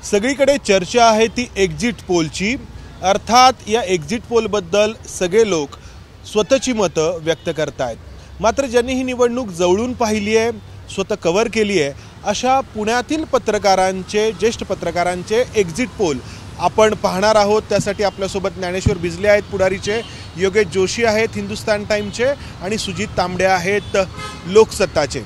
सगळीकडे चर्चा आहे ती एक्झिट पोलची। अर्थात या एक्झिट पोलबद्दल सगळे लोक स्वतःची मतं व्यक्त करतायत। मात्र ज्यांनी ही निवडणूक जवळून पाहिली आहे, स्वतः कव्हर केली आहे, अशा पुण्यातील पत्रकारांचे, ज्येष्ठ पत्रकारांचे एक्झिट पोल आपण पाहणार आहोत। त्यासाठी आपल्यासोबत ज्ञानेश्वर बिजले आहेत पुढारीचे, योगेश जोशी आहेत हिंदुस्तान टाइम्सचे आणि सुजित तांबडे आहेत लोकसत्ताचे।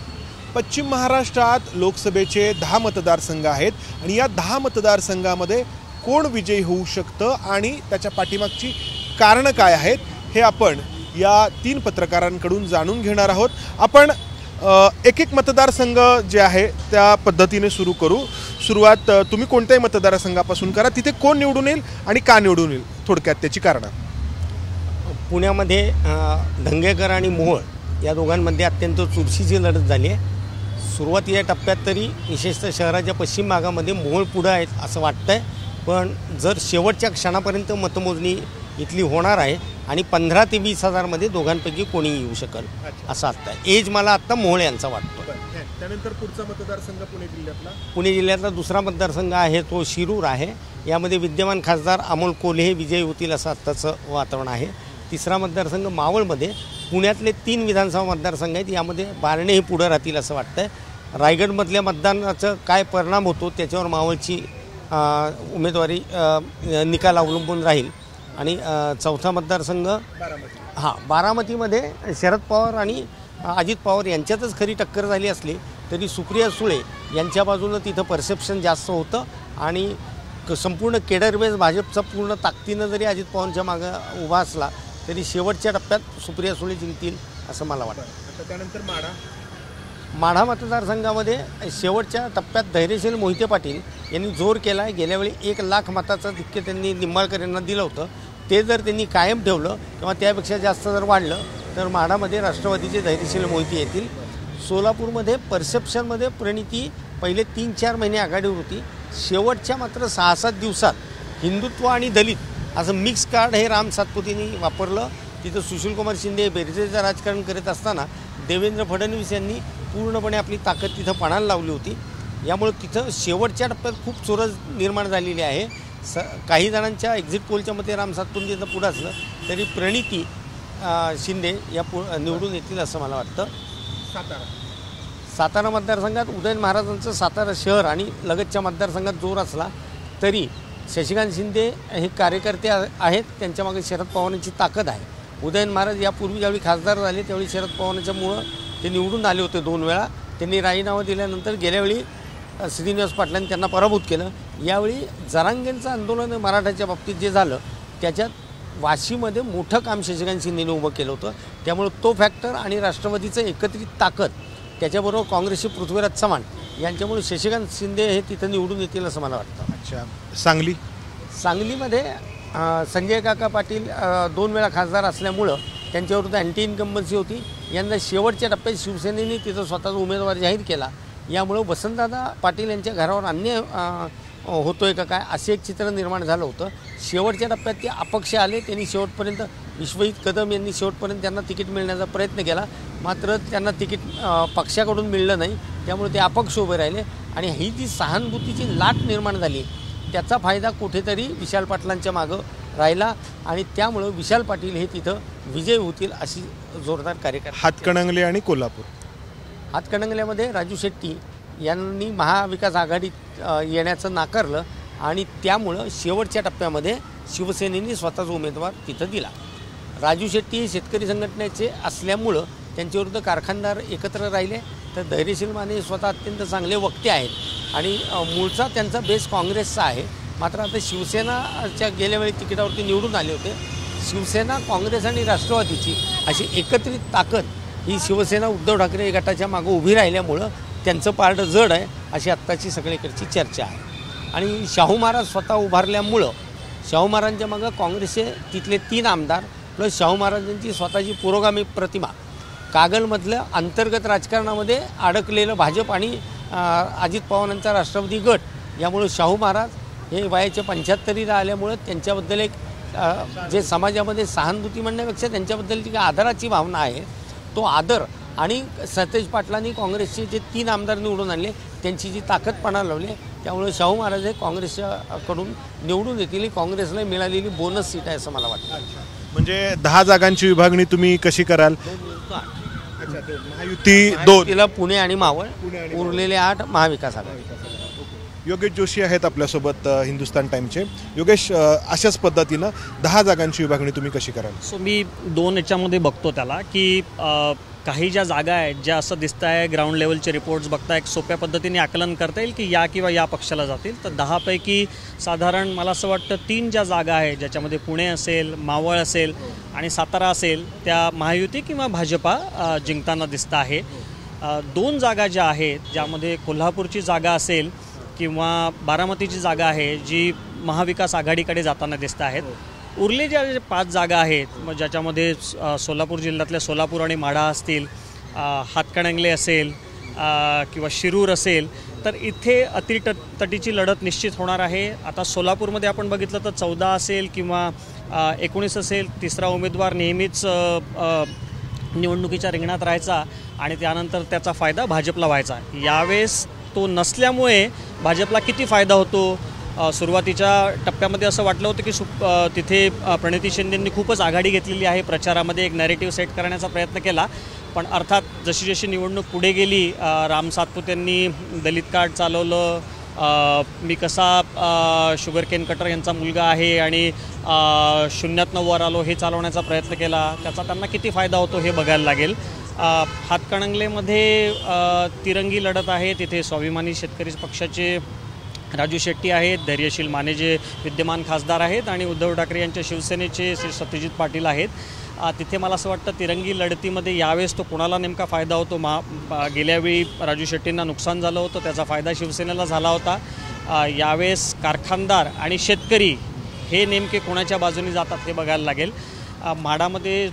पश्चिम महाराष्ट्रात लोकसभेचे 10 मतदारसंघ आहेत आणि या 10 मतदारसंघामध्ये कोण विजयी होऊ शकतं आणि त्याच्या पाठीमागची कारणं काय आहेत हे आपण या 3 पत्रकारांकडून जाणून घेणार आहोत। आपण एक एक मतदारसंघ जे आहे त्या पद्धतीने सुरू करू। सुरुवात तुम्ही कोणत्याही मतदारसंघापासून करा, तिथे कोण निवडून येईल आणि का निवडून येईल, थोडक्यात त्याची कारणं। पुण्यामध्ये धंगेकर आणि मोहोळ या दोघांमध्ये अत्यंत चुरशीची लढत झाली आहे। सुरुवातीच्या टप्प्यात तरी विशेषतः शहराच्या पश्चिम भागामध्ये मोहोळ पुढे आहेत असं वाटतंय, पण जर शेवटच्या क्षणापर्यंत मतमोजणी इथली होणार आहे आणि 15 ते 20 हजारमध्ये दोघांपैकी कोणी येऊ शकेल असं आता एज मला आत्ता मोहोळ यांचा वाटतो। त्यानंतर पुढचा मतदारसंघ पुणे जिल्ह्यातला दुसरा मतदारसंघ आहे तो शिरूर आहे। यामध्ये विद्यमान खासदार अमोल कोल्हे हे विजयी होतील असं आत्ताचं वातावरण आहे। तिसरा मतदारसंघ मावळमध्ये पुण्यातले 3 विधानसभा मतदारसंघ आहेत, यामध्ये बारणे हे पुढे राहतील असं वाटतंय। रायगडमधल्या मतदानाचा काय परिणाम होतो त्याच्यावर मावळची उमेदवारी निकाल अवलंबून राहील। आणि चौथा मतदारसंघ बारामतीमध्ये शरद पवार आणि अजित पवार यांच्यातच खरी टक्कर झाली असली तरी सुप्रिया सुळे यांच्या बाजूनं तिथं परसेप्शन जास्त होतं आणि संपूर्ण केडरबेस भाजपचा पूर्ण ताकदीनं जरी अजित पवारांच्या मागं उभा असला तरी शेवटच्या टप्प्यात सुप्रिया सुळे जिंकतील असं मला वाटतं। त्यानंतर माढा मतदारसंघामध्ये शेवटच्या टप्प्यात धैर्यशील मोहिते पाटील यांनी जोर केला आहे। गेल्यावेळी 1 लाख मताचं आधिक्य त्यांनी निंबाळकर यांना दिलं होतं, ते जर त्यांनी कायम ठेवलं किंवा त्यापेक्षा जास्त जर वाढलं तर माढामध्ये राष्ट्रवादीचे धैर्यशील मोहिते येतील। सोलापूरमध्ये परसेप्शनमध्ये प्रणिती पहिले 3-4 महिने आघाडीवर होती, शेवटच्या मात्र 6-7 दिवसात हिंदुत्व आणि दलित असं मिक्स कार्ड हे राम सातपुतेंनी वापरलं। तिथं सुशीलकुमार शिंदे बेरजेचं राजकारण करत असताना देवेंद्र फडणवीस यांनी पूर्णपणे आपली ताकद तिथं पणाला लावली होती। यामुळे तिथं शेवटच्या टप्प्यात खूप चुरस निर्माण झालेली आहे। काही जणांच्या एक्झिट पोलच्या मते राम सातपुतेंचं पुढं असलं तरी प्रणिती शिंदे या निवडून येतील असं मला वाटतं। सातारा मतदारसंघात उदयन महाराजांचं सातारा शहर आणि लगतच्या मतदारसंघात जोर असला तरी शशिकांत शिंदे हे कार्यकर्ते आहेत, त्यांच्यामागे शरद पवारांची ताकद आहे। उदयन महाराज यापूर्वी ज्यावेळी खासदार झाले त्यावेळी शरद पवारांच्यामुळं ते निवडून आले होते 2 वेळा। त्यांनी राजीनामा दिल्यानंतर गेल्यावेळी श्रीनिवास पाटलांनी त्यांना पराभूत केलं। यावेळी जरांगेंचं आंदोलन मराठाच्या बाबतीत जे झालं त्याच्यात वाशीमध्ये मोठं काम शशिकांत शिंदेने उभं केलं होतं, त्यामुळे तो फॅक्टर आणि राष्ट्रवादीचं एकत्रित ताकद त्याच्याबरोबर काँग्रेसचे पृथ्वीराज चव्हाण यांच्यामुळे शशिकांत शिंदे हे तिथं निवडून येतील असं मला वाटतं। अच्छा, सांगलीमध्ये संजय काका पाटील 2 वेळा खासदार असल्यामुळं त्यांच्याविरुद्ध अँटी इन्कम्बन्सी होती। यंदा शेवटच्या टप्प्यात शिवसेनेने तिथं स्वतःचा उमेदवार जाहीर केला, यामुळं वसंतदादा पाटील यांच्या घरावर अन्याय होतोय का काय असे एक चित्र निर्माण झालं होतं। शेवटच्या टप्प्यात ते अपक्ष आले, त्यांनी शेवटपर्यंत विश्वजित कदम यांनी शेवटपर्यंत त्यांना तिकीट मिळण्याचा प्रयत्न केला, मात्र त्यांना तिकीट पक्षाकडून मिळलं नाही, त्यामुळे ते अपक्ष उभे राहिले आणि ही जी सहानुभूतीची लाट निर्माण झाली त्याचा फायदा कुठेतरी विशाल पाटलांच्या मागं राहिला आणि त्यामुळं विशाल पाटील हे तिथं विजय होतील अशी जोरदार कार्यक्रम। हातकणंगले आणि कोल्हापूर। हातकणंगल्यामध्ये राजू शेट्टी यांनी महाविकास आघाडीत येण्याचं नाकारलं आणि त्यामुळं शेवटच्या टप्प्यामध्ये शिवसेनेने स्वतःचा उमेदवार तिथं दिला। राजू शेट्टी हे शेतकरी संघटनेचे असल्यामुळं त्यांच्याविरुद्ध कारखानदार एकत्र राहिले, तर धैर्यशील माने स्वतः अत्यंत चांगले वक्ते आहेत आणि मूळचा त्यांचा बेस काँग्रेसचा आहे। मात्र आता शिवसेनाच्या गेल्या वेळी तिकिटावरती निवडून आले होते। शिवसेना, काँग्रेस आणि राष्ट्रवादीची अशी एकत्रित ताकद ही शिवसेना उद्धव ठाकरे गटाच्या मागं उभी राहिल्यामुळं त्यांचं पारडं जड आहे अशी आत्ताची सगळीकडची चर्चा आहे। आणि शाहू महाराज स्वतः उभारल्यामुळं शाहू महाराजांच्या मागं काँग्रेसचे तिथले 3 आमदार प्लस शाहू महाराजांची स्वतःची पुरोगामी प्रतिमा, कागलमधल्या अंतर्गत राजकारणामध्ये अडकलेलं भाजप आणि अजित पवारांचा राष्ट्रवादी गट, यामुळे शाहू महाराज हे वयाच्या 75ला आल्यामुळं त्यांच्याबद्दल एक जे समाजामध्ये सहानुभूती म्हणण्यापेक्षा त्यांच्याबद्दल जी आदराची भावना आहे तो आदर आणि सतेज पाटलांनी काँग्रेसचे जे 3 आमदार निवडून आणले त्यांची जी ताकद पणा लावली त्यामुळे शाहू महाराज हे काँग्रेसच्याकडून निवडून येतील. ही काँग्रेसला मिळालेली बोनस सीट आहे असं मला वाटतं. म्हणजे 10 जागांची विभागणी तुम्ही कशी कराल? महायुती 2, तिला पुणे आणि मावळ, उरलेले 8 महाविकास आघाडी. योगेश जोशी आहेत आपल्यासोबत हिंदुस्तान टाइमचे. योगेश, अशाच पद्धतीनं 10 जागांची विभागणी तुम्ही कशी कराल? सो मी 2 याच्यामध्ये बघतो त्याला की काही ज्या जागा आहेत ज्या असं दिसत आहे ग्राउंड लेवलचे रिपोर्ट्स बघता एक सोप्या पद्धतीने आकलन करता येईल की या किंवा या पक्षाला जातील. तर 10 पैकी साधारण मला असं वाटतं 3 ज्या जागा आहेत ज्याच्यामध्ये पुणे असेल, मावळ असेल आणि सातारा असेल त्या महायुती किंवा भाजपा जिंकताना दिसत आहे. 2 जागा ज्या आहेत ज्यामध्ये कोल्हापूरची जागा असेल किंवा बारामतीची जागा आहे जी महाविकास आघाडीकडे जाताना दिसत आहेत. उरले ज्या 5 जागा आहेत मग ज्याच्यामध्ये सोलापूर जिल्ह्यातल्या सोलापूर आणि माढा असतील, हातकणंगले असेल किंवा शिरूर असेल तर इथे अतितटीची लढत निश्चित होणार आहे. आता सोलापूरमध्ये आपण बघितलं तर 14 असेल किंवा 19 असेल, तिसरा उमेदवार नेहमीच निवडणुकीच्या रिंगणात राहायचा आणि त्यानंतर त्याचा फायदा भाजपला व्हायचा. यावेळेस तो नसल्यामुळे भाजपला किती फायदा होतो? सुरुवातीच्या टप्प्यामध्ये असं वाटलं होतं की तिथे प्रणिती शिंदेंनी खूपच आघाडी घेतलेली आहे, प्रचारामध्ये एक नॅरेटिव्ह सेट करण्याचा प्रयत्न केला. पण अर्थात जशी जशी निवडणूक पुढे गेली, राम सातपुतेंनी दलित कार्ड चालवलं, मी कसा शुगर केन कटर यांचा मुलगा आहे आणि शून्यातनं वर आलो हे चालवण्याचा प्रयत्न केला. त्याचा त्यांना किती फायदा होतो हे बघायला लागेल. हातकणंगलेमध्ये तिरंगी लढत आहे. तिथे स्वाभिमानी शेतकरी पक्षाचे राजू शेट्टी आहेत, धैर्यशील माने जे विद्यमान खासदार आहेत आणि उद्धव ठाकरे यांच्या शिवसेनेचे श्री सत्यजित पाटील आहेत. तिथे मला असं वाटतं तिरंगी लढतीमध्ये यावेळेस तो कोणाला नेमका फायदा होतो? गेल्यावेळी राजू शेट्टींना नुकसान झालं होतं, त्याचा फायदा शिवसेनेला झाला होता. यावेळेस कारखानदार आणि शेतकरी हे नेमके कोणाच्या बाजूने जातात हे बघायला लागेल. माढामध्ये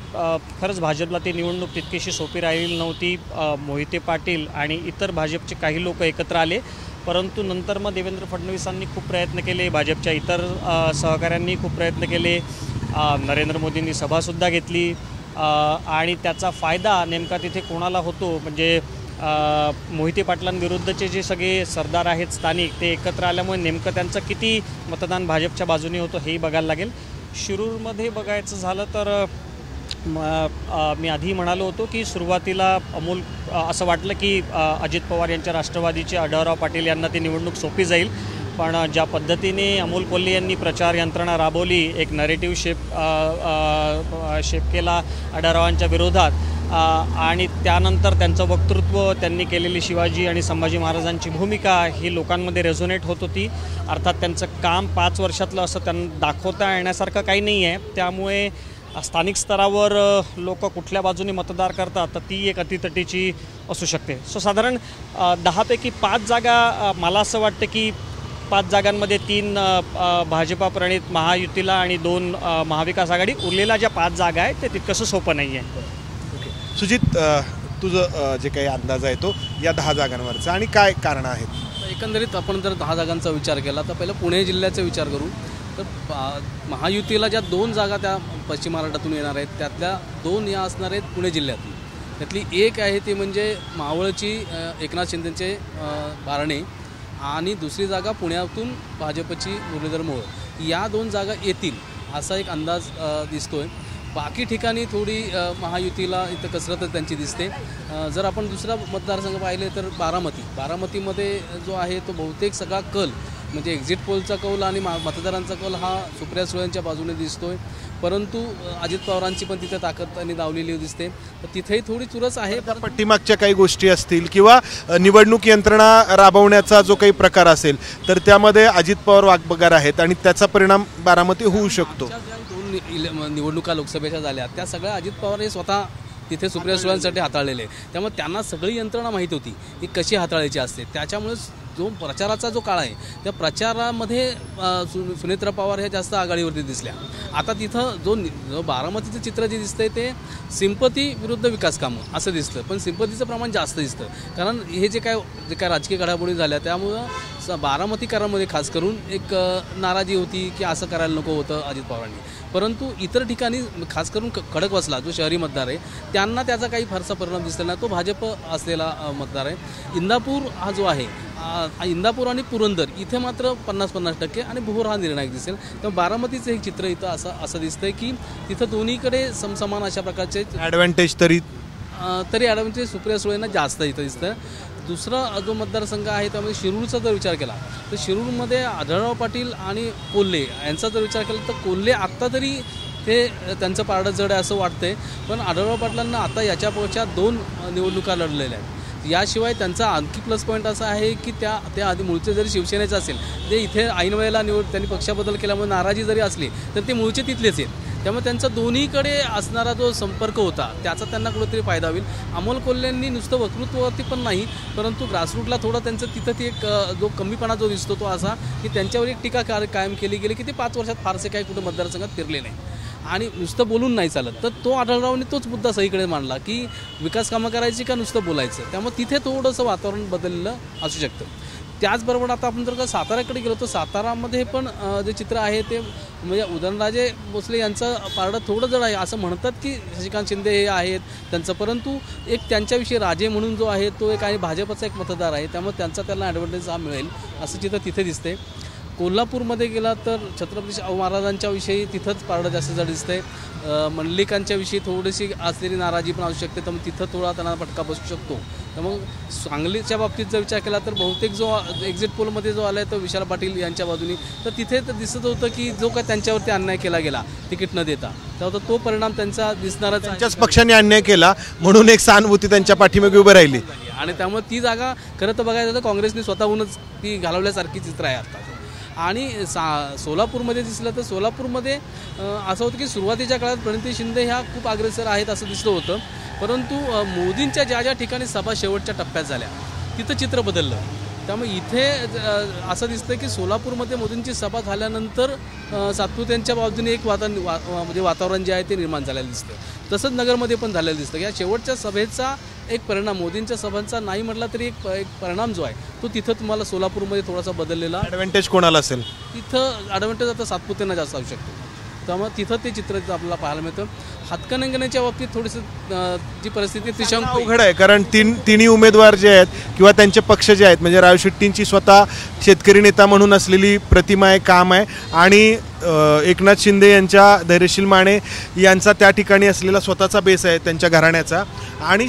खरंच भाजपला ती निवडणूक तितकीशी सोपी राहिलेली नव्हती. मोहिते पाटील आणि इतर भाजपचे काही लोक एकत्र आले, परंतु नंतर मग देवेंद्र फडणवीसांनी खूप प्रयत्न केले, भाजपच्या इतर सहकाऱ्यांनी खूप प्रयत्न केले, नरेंद्र मोदींनी सभासुद्धा घेतली आणि त्याचा फायदा नेमका तिथे कोणाला होतो? म्हणजे मोहिते पाटलांविरुद्धचे जे सगळे सरदार आहेत स्थानिक ते एकत्र आल्यामुळे नेमकं त्यांचं किती मतदान भाजपच्या बाजूने होतं हेही बघायला लागेल. शिरूरमध्ये बघायचं झालं तर मी आधी म्हणालो होतो की सुरुवातीला असं वाटलं की अजित पवार यांच्या राष्ट्रवादीचे आढळराव पाटील यांना ती निवडणूक सोपी जाईल. पण ज्या पद्धतीने अमोल कोल्हे यांनी प्रचार यंत्रणा राबवली, एक नरेटिव्ह शेप केला आढळरावांच्या विरोधात आणि त्यानंतर त्यांचं वक्तृत्व, त्यांनी केलेली शिवाजी आणि संभाजी महाराजांची भूमिका ही लोकांमध्ये रेझोनेट होत होती. अर्थात त्यांचं काम 5 वर्षातलं असं त्यांना दाखवता येण्यासारखं काही नाही आहे. त्यामुळे स्थानिक स्तरावर लोक कुठल्या बाजूने मतदार करतात तर ती एक अतितटीची असू शकते. सो साधारण 10 पैकी 5 जागा मला असं वाटतं की 5 जागांमध्ये 3 भाजपा प्रणित महायुतीला आणि 2 महाविकास आघाडी. उरलेल्या ज्या 5 जागा आहेत ते तितकंसं सोपं नाही आहे. सुजित, तुझं जे काही अंदाज आहे तो या 10 जागांवरचा आणि काय कारण आहेत? एकंदरीत आपण जर 10 जागांचा विचार केला तर पहिलं पुणे जिल्ह्याचा विचार करू तर महायुतीला ज्या 2 जागा त्या पश्चिम महाराष्ट्रातून येणार आहेत त्यातल्या 2 या असणार आहेत पुणे जिल्ह्यातून. त्यातली एक आहे ती म्हणजे मावळची एकनाथ शिंदेचे बारणे आणि दुसरी जागा पुण्यातून भाजपची मुरलीधर मोहोळ. या 2 जागा येतील असा एक अंदाज दिसतोय. बाकी ठिकाणी थोडी महायुतीला इथं कसरतच त्यांची दिसते. जर आपण दुसरा मतदारसंघ पाहिले तर बारामतीमध्ये जो आहे तो बहुतेक सगळा कल म्हणजे एक्झिट पोलचा कौल आणि मतदारांचा कौल हा सुप्रिया सुळेंच्या बाजूने दिसतोय. परंतु अजित पवारांची पण तिथे ताकद त्यांनी लावलेली दिसते. तर तिथेही थोडी चुरस आहे. पाठीमागच्या काही गोष्टी असतील किंवा निवडणूक यंत्रणा राबवण्याचा जो काही प्रकार असेल तर त्यामध्ये अजित पवार वाकबगार आहेत आणि त्याचा परिणाम बारामती होऊ शकतो. 2 निवडणुका लोकसभेच्या झाल्या त्या सगळ्या अजित पवार हे स्वतः तिथे सुप्रिया सुळेंसाठी हाताळलेले. त्यामुळे त्यांना सगळी यंत्रणा माहीत होती की कशी हाताळायची असते. त्याच्यामुळे जो प्रचाराचा जो काळ आहे त्या प्रचारामध्ये सुनेत्रा पवार ह्या जास्त आघाडीवरती दिसल्या. आता तिथं जो बारामतीचं चित्र जे दिसतंय ते सिंपती विरुद्ध विकास कामं असं दिसतं. पण सिंपतीचं प्रमाण जास्त दिसतं कारण हे जे काय राजकीय घडामोडी झाल्या त्यामुळं बारामतीकरांमध्ये खास करून एक नाराजी होती की असं करायला नको होतं अजित पवारांनी. परंतु इतर ठिकाणी खास करून खडकवासला जो शहरी मतदार आहे त्यांना त्याचा काही फारसा परिणाम दिसला नाही. तो भाजप असलेला मतदार आहे. इंदापूर हा जो आहे इंदापूर आणि पुरंदर इथे मात्र 50-50% आणि भोर हा निर्णायक दिसेल. तर बारामतीचं एक चित्र इथं असं दिसतंय की तिथं दोन्हीकडे समसमान अशा प्रकारचे ॲडव्हान्टेज तरी ॲडव्हान्टेज सुप्रिया सुळेंना जास्त इथं दिसतं. दुसरा जो मतदारसंघ आहे त्यामध्ये शिरूरचा जर विचार केला तर शिरूरमध्ये आढळराव पाटील आणि कोल्हे यांचा जर विचार केला तर कोल्हे आत्ता तरी ते त्यांचं पारडं जड आहे असं वाटतंय. पण आढळराव पाटलांना आता याच्यापुढच्या 2 निवडणुका लढलेल्या आहेत. याशिवाय त्यांचा आणखी प्लस पॉईंट असा आहे की त्या आधी मूळचे जरी शिवसेनेचं असेल ते इथे ऐन वेळेला त्यांनी पक्षाबदल केल्यामुळे नाराजी जरी असली तर ते मूळचे तिथलेच आहेत. त्यामुळे त्यांचा दोन्हीकडे असणारा जो संपर्क होता त्याचा त्यांना कुठेतरी फायदा होईल. अमोल कोल्हेंनी नुसतं वक्तृत्वावरती पण नाही परंतु ग्रासरूटला थोडा त्यांचं तिथं ती एक जो कमीपणा जो दिसतो तो असा की त्यांच्यावर एक टीका कायम केली गेली की ते 5 वर्षात फारसे काही कुठं मतदारसंघात फिरले नाही आणि नुसतं बोलून नाही चालत. तर तो आढळरावने तोच मुद्दा सगळीकडे मांडला की विकास कामं करायची का नुसतं बोलायचं. त्यामुळे तिथे थोडंसं वातावरण बदललेलं असू शकतं. त्याचबरोबर आता आपण जर का साताऱ्याकडे गेलो तर सातारामध्ये पण जे चित्र आहे ते म्हणजे उदयनराजे भोसले यांचं पारडं थोडं जड आहे. असं म्हणतात की शशिकांत शिंदे हे आहेत त्यांचं परंतु एक त्यांच्याविषयी राजे म्हणून जो आहे तो एक आणि भाजपचा एक मतदार आहे त्यामुळे त्यांना ॲडव्हान्टेज हा मिळेल असं चित्र तिथे दिसते. कोल्हापूरमध्ये गेला तर छत्रपती शाहू महाराजांच्या विषयी तिथंच पारडं जास्त जड दिसतंय. मंडलिकांच्या विषयी थोडीशी असलेली नाराजी पण असू शकते त्यामुळे तिथं थोडा त्यांना फटका बसू शकतो. त्यामुळे सांगलीच्या बाबतीत जर विचार केला तर बहुतेक जो एक्झिट पोलमध्ये जो आला आहे तो विशाल पाटील यांच्या बाजूनी तर तिथे तर दिसत होतं की जो काय त्यांच्यावरती अन्याय केला गेला तिकीट न देता त्यावर तो परिणाम त्यांचा दिसणारच. त्यांच्याच पक्षाने अन्याय केला म्हणून एक सहानुभूती त्यांच्या पाठीमागे उभी राहिली आणि त्यामुळे ती जागा खरं तर बघायचं तर काँग्रेसने स्वतःहूनच ती घालवल्यासारखी चित्र आहे आता. आणि सोलापूरमध्ये दिसलं तर सोलापूरमध्ये असं होतं की सुरुवातीच्या काळात प्रणिती शिंदे ह्या खूप अग्रेसर आहेत असं दिसलं होतं परंतु मोदींच्या ज्या ठिकाणी सभा शेवटच्या टप्प्यात झाल्या तिथं चित्र बदललं. त्यामुळे इथे असं दिसतं की सोलापूरमध्ये मोदींची सभा झाल्यानंतर सातपुतेंच्या बाजूने एक म्हणजे वातावरण जे आहे ते निर्माण झालेलं दिसतं. तसंच नगरमध्ये पण झालेलं दिसतं. या शेवटच्या सभेचा एक परिणाम मोदींच्या सभांचा नाही म्हटला तरी एक परिणाम जो आहे तो तिथं तुम्हाला सोलापूरमध्ये थोडासा बदललेला. ॲडव्हान्टेज कोणाला असेल तिथं ॲडव्हान्टेज आता सातपुतेंना जास्त असू शकतो. त्यामुळे तिथं ते चित्र आपल्याला पाहायला मिळतं. हातकणंगण्याच्या बाबतीत थोडीसं जी परिस्थिती ती अवघड आहे कारण तिन्ही उमेदवार जे आहेत किंवा त्यांचे पक्ष जे आहेत म्हणजे राव शेट्टींची स्वतः शेतकरी नेता म्हणून असलेली प्रतिमा आहे काम आहे आणि एकनाथ शिंदे यांच्या धैर्यशील माने यांचा त्या ठिकाणी असलेला स्वतःचा बेस आहे त्यांच्या घराण्याचा आणि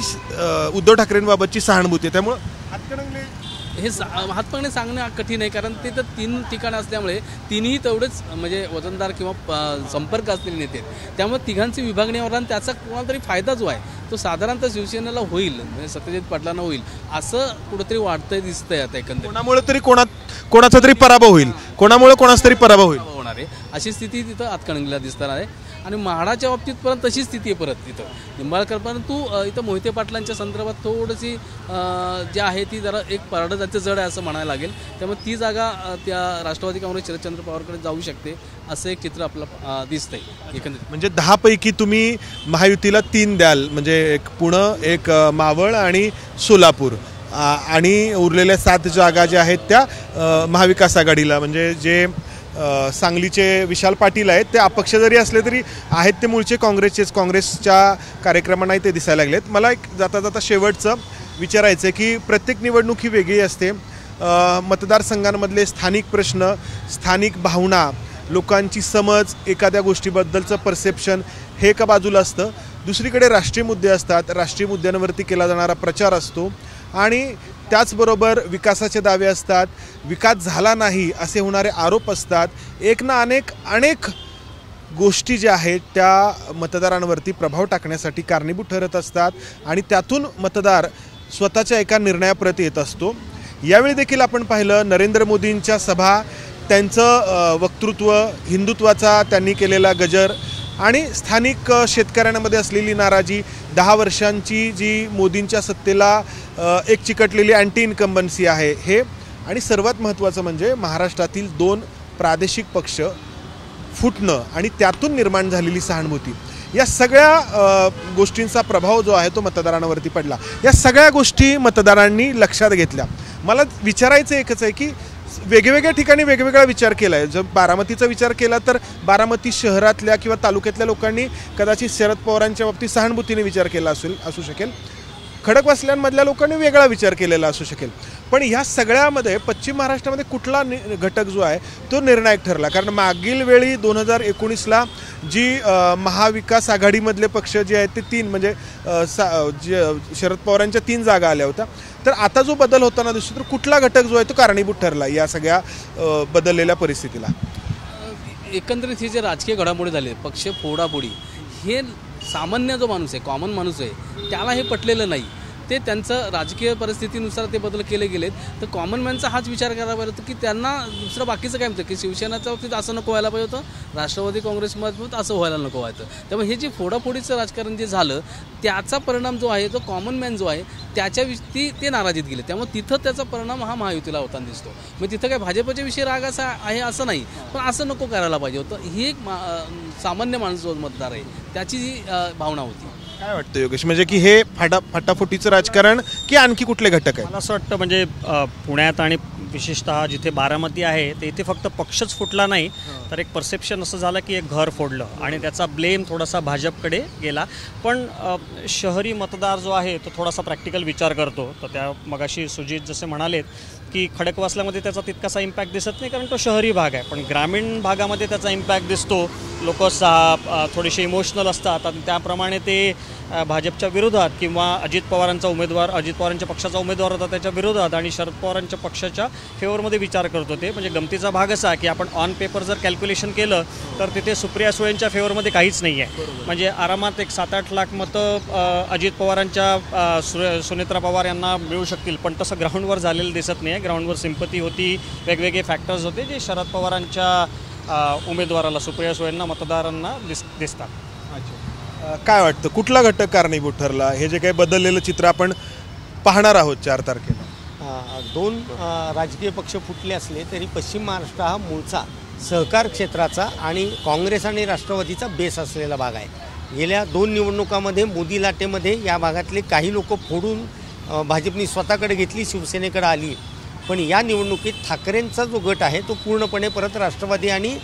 उद्धव ठाकरेंबाबतची सहानुभूती आहे. त्यामुळं हातकणंगले हे हातपणे सांगणं कठीण आहे कारण ते तर 3 ठिकाणं असल्यामुळे तिन्ही तेवढेच म्हणजे वजनदार किंवा संपर्क असलेले नेते आहेत. त्यामुळे तिघांची विभागणीवर आणि त्याचा कोणाला तरी फायदा जो आहे तो साधारणतः शिवसेनेला होईल म्हणजे सत्यजित पाटलांना होईल असं कुठंतरी वाटतंय दिसतंय आता एकंदरीत. कोणामुळे तरी कोणाचा तरी पराभव होईल कोणामुळे कोणाचा तरी पराभव होणार आहे अशी स्थिती तिथं हातकणंगलेला दिसणार आहे. आणि म्हाडाच्या बाबतीत परत तशी स्थिती आहे परत तिथं निंबाळकर परंतु इथं मोहिते पाटलांच्या संदर्भात थोडीशी जी आहे ती जरा एक पारडं त्यांचं जड आहे असं म्हणायला लागेल. त्यामुळे ती जागा त्या राष्ट्रवादी काँग्रेस शरदचंद्र पवारकडे जाऊ शकते असं एक चित्र आपलं दिसतंय एकंदरीत. म्हणजे 10 पैकी तुम्ही महायुतीला 3 द्याल म्हणजे एक पुणे एक मावळ आणि सोलापूर आणि उरलेल्या 7 जागा ज्या आहेत त्या महाविकास आघाडीला म्हणजे जे सांगलीचे विशाल पाटील आहेत ते अपक्ष जरी असले तरी आहेत ते मूळचे काँग्रेसच्या कार्यक्रमांनाही ते दिसायला लागलेत. मला एक जाता जाता शेवटचं विचारायचं आहे की प्रत्येक निवडणूक ही वेगळी असते. मतदारसंघांमधले स्थानिक प्रश्न स्थानिक भावना लोकांची समज एखाद्या गोष्टीबद्दलचं परसेप्शन हे एका बाजूला असतं. दुसरीकडे राष्ट्रीय मुद्दे असतात राष्ट्रीय मुद्द्यांवरती केला जाणारा प्रचार असतो आणि त्याचबरोबर विकासाचे दावे असतात विकास झाला नाही असे होणारे आरोप असतात. एक ना अनेक गोष्टी ज्या आहेत त्या मतदारांवरती प्रभाव टाकण्यासाठी कारणीभूत ठरत असतात आणि त्यातून मतदार स्वतःच्या एका निर्णयाप्रती येत असतो. यावेळी देखील आपण पाहिलं नरेंद्र मोदींच्या सभा त्यांचं वक्तृत्व हिंदुत्वाचा त्यांनी केलेला गजर आणि स्थानिक शेतकऱ्यांमध्ये असलेली नाराजी 10 वर्षांची जी मोदींच्या सत्तेला एक चिकटलेली अँटी इन्कम्बन्सी आहे हे आणि सर्वात महत्त्वाचं म्हणजे महाराष्ट्रातील 2 प्रादेशिक पक्ष फुटणं आणि त्यातून निर्माण झालेली सहानुभूती या सगळ्या गोष्टींचा प्रभाव जो आहे तो मतदारांवरती पडला. या सगळ्या गोष्टी मतदारांनी लक्षात घेतल्या. मला विचारायचं एकच आहे की वेगवेगळ्या ठिकाणी वेगवेगळा विचार केला आहे. जर बारामतीचा विचार केला तर बारामती शहरातल्या किंवा तालुक्यातल्या लोकांनी कदाचित शरद पवारांच्या बाबतीत सहानुभूतीने विचार केला असू शकेल. खडकवासल्यांमधल्या लोकांनी वेगळा विचार केलेला असू शकेल. पण ह्या सगळ्यामध्ये पश्चिम महाराष्ट्रामध्ये कुठला घटक जो आहे तो निर्णायक ठरला. कारण मागील वेळी 2019ला जी महाविकास आघाडीमधले पक्ष जे आहेत ते 3 म्हणजे शरद पवारांच्या 3 जागा आल्या होत्या. तर आता जो बदल होताना दिसतो तर कुठला घटक जो आहे तो कारणीभूत ठरला या सगळ्या बदललेल्या परिस्थितीला. एकंदरीत हे जे राजकीय घडामोडी झाले, पक्ष फोडाफोडी, हे सामान्य जो माणूस आहे, कॉमन माणूस आहे, त्याला हे पटलेलं नाही. ते त्यांचं राजकीय परिस्थितीनुसार ते बदल केले गेलेत. तर कॉमन मॅनचा हाच विचार करायला पाहिजे होता की त्यांना दुसरं बाकीचं काय म्हणतं की शिवसेनेच्या बाबतीत असं नको व्हायला पाहिजे होतं, राष्ट्रवादी काँग्रेसमध्ये असं व्हायला नको व्हायचं. त्यामुळे हे जे फोडाफोडीचं राजकारण जे झालं त्याचा परिणाम जो आहे, तो कॉमन मॅन जो आहे त्याच्या ते नाराजीत गेले. त्यामुळे तिथं त्याचा परिणाम हा महायुतीला होताना दिसतो. मग तिथं काय भाजपच्या विषयी राग असा आहे असं नाही, पण असं नको करायला पाहिजे होतं. ही एक सामान्य माणूस जो मतदार आहे त्याची जी भावना होती. काय वाटतं योगेश, म्हणजे की हे फाटाफुटीचं राजकारण की आणखी कुठले घटक आहेत? मला असं वाटतं म्हणजे पुण्यात आणि विशेषतः जिथे बारामती आहे ते इथे फक्त पक्षच फुटला नाही, तर एक परसेप्शन असं झालं की एक घर फोडलं आणि त्याचा ब्लेम थोडासा भाजपकडे गेला. पण शहरी मतदार जो आहे तो थोडासा प्रॅक्टिकल विचार करतो. तर त्या मगाशी सुजित जसे म्हणालेत की खडकवासल्यामध्ये त्याचा तितकासा इम्पॅक्ट दिसत नाही कारण तो शहरी भाग आहे, पण ग्रामीण भागामध्ये त्याचा इम्पॅक्ट दिसतो. लोक थोडेसे इमोशनल असतात आणि त्याप्रमाणे ते भाजपच्या विरोधात किंवा अजित पवारांच्या पक्षाचा उमेदवार होता त्याच्या विरोधात आणि शरद पवारांच्या पक्षाच्या फेवरमध्ये विचार करतो. ते म्हणजे गमतीचा भाग असा की आपण ऑन पेपर जर कॅल्क्युलेशन केलं तर तिथे सुप्रिया सुळेंच्या फेवरमध्ये काहीच नाही आहे. म्हणजे आरामात एक 7-8 लाख मतं अजित पवारांच्या सुनेत्रा पवार यांना मिळू शकतील, पण तसं ग्राउंडवर झालेलं दिसत नाही आहे. ग्राउंडवर सिंपती होती, वेगवेगळे फॅक्टर्स होते जे शरद पवारांच्या उमेदवाराला सुप्रिया सुळेंना मतदारांना दिसतात. काय वाटतं कुठला घटक कारणीभूत ठरला? हे जे काही बदललेलं चित्र आपण पाहणार आहोत 4 तारखेला. 2 राजकीय पक्ष फुटले असले तरी पश्चिम महाराष्ट्र हा मूळचा सहकार क्षेत्राचा आणि काँग्रेस आणि राष्ट्रवादीचा बेस असलेला भाग आहे. गेल्या 2 निवडणुकामध्ये मोदी लाटेमध्ये या भागातले काही लोक फोडून भाजपनी स्वतःकडे घेतली, शिवसेनेकडे आली. पण या निवडणुकीत ठाकरेंचा जो गट आहे तो पूर्णपणे परत राष्ट्रवादी आणि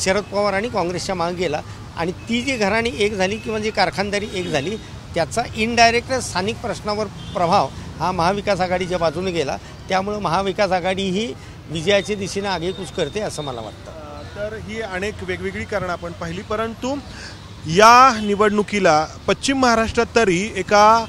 शरद पवार आणि काँग्रेसच्या मागे गेला आणि ती जी घराणी एक झाली किंवा जी कारखानदारी एक झाली त्याचा इनडायरेक्ट स्थानिक प्रश्नावर प्रभाव हा महाविकास आघाडीच्या बाजूने गेला. त्यामुळं महाविकास आघाडी ही विजयाच्या दिशेने आगेकूच करते असं मला वाटतं. तर ही अनेक वेगवेगळी कारणं आपण पाहिली, परंतु या निवडणुकीला पश्चिम महाराष्ट्रात तरी एका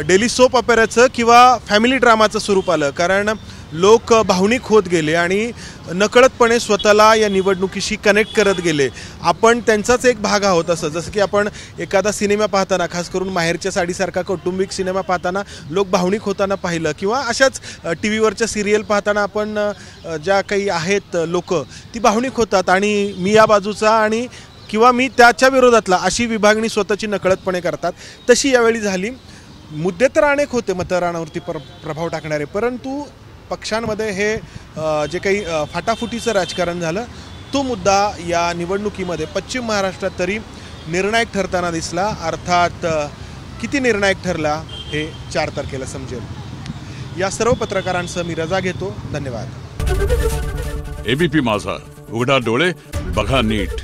डेली सोप अपेराचं किंवा फॅमिली ड्रामाचं स्वरूप आलं. कारण लोक भावनिक होत गेले आणि नकळतपणे स्वतःला या निवडणुकीशी कनेक्ट करत गेले. आपण त्यांचाच एक भाग आहोत असं. जसं की आपण एखादा सिनेमा पाहताना, खास करून माहेरच्या साडीसारखा कौटुंबिक सिनेमा पाहताना लोक भावनिक होताना पाहिलं, किंवा अशाच टी व्हीवरच्या सिरियल पाहताना आपण ज्या काही आहेत लोक ती भावनिक होतात आणि मी या बाजूचा आणि किंवा मी त्याच्या विरोधातला अशी विभागणी स्वतःची नकळतपणे करतात. तशी यावेळी झाली. मुद्दे तर अनेक होते मतदारांवरती प्रभाव टाकणारे, परंतु पक्षांमध्ये हे जे काही फाटाफुटीचं राजकारण झालं तो मुद्दा या निवडणुकीमध्ये पश्चिम महाराष्ट्रात तरी निर्णायक ठरताना दिसला. अर्थात किती निर्णायक ठरला हे 4 तारखेला समजेल. या सर्व पत्रकारांसह मी रजा घेतो. धन्यवाद. एबीपी माझा, उघडा डोळे बघा नीट.